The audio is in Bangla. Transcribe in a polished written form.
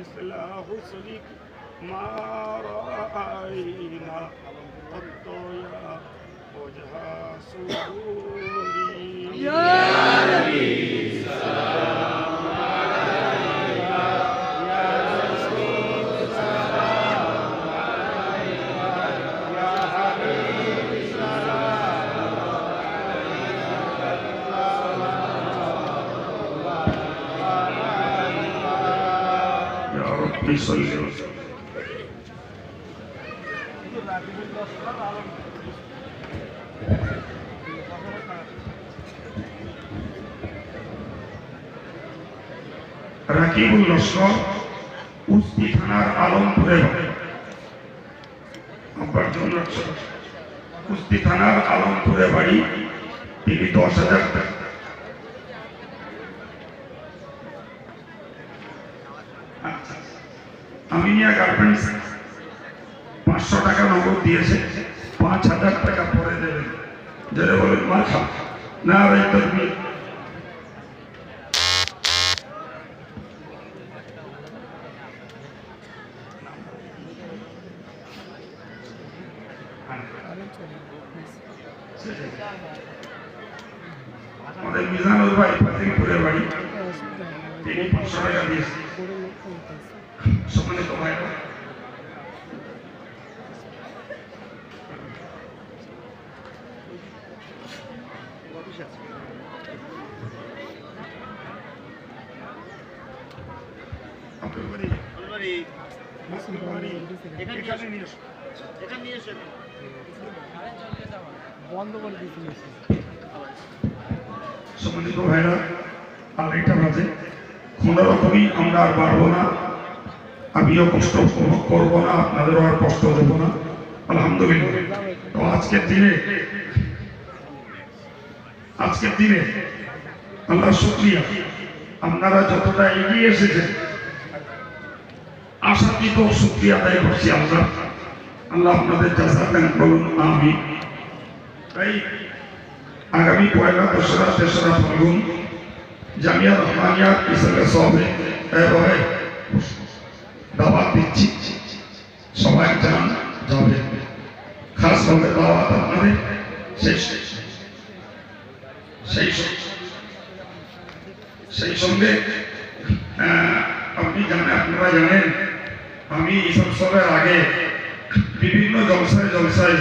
مثل حسنك ما رأينا قط يا وجه سروري يا نبي سلام عليك يا رسول سلام عليك يا حبيب سلام عليك يا ربي صل وسلم রাকিবুল লস্কর উস্তি থানার আলমপুরে উস্তি থানার আলমপুরে বাড়ি তিনি 10,000 টাকা আমিনিয়া গার্মেন্টস 500 টাকা নগদ দিয়েছে 5,000 টাকা পরে দেবেন যারা বলেন মাথা না রে তকবীর আমাদের মিজানুর ভাই ফাতিমপুরের বাড়ি তিনি 500 টাকা দিয়েছে সম্মানিত ভাই সম্মানিত ভাইরা আড়াইটা বাজে কোনোরকমই আমরা আর পারবো না আমিও কষ্ট করবো না আপনাদেরও আর কষ্ট দেবো না আলহামদুলিল্লাহ তো আজকের দিনে আল্লাহ শুকরিয়া আপনারা যতটা এগিয়ে এসেছেন আশাতীত শুকরিয়া আদায় করছি আল্লাহ আপনাদের জাযা দান করুন আমিন তাই আগামী 1লা 2রা 3রা ফাল্গুন জামিয়া রহমানিয়া ইসলামে সবে এবারে দাওয়াত দিচ্ছি সবাই যাবে খাস ভাবে দাওয়াত আপনাদের সেই সঙ্গে আপনারা জানেন আমি ইসব সবের আগে বিভিন্ন জলসায়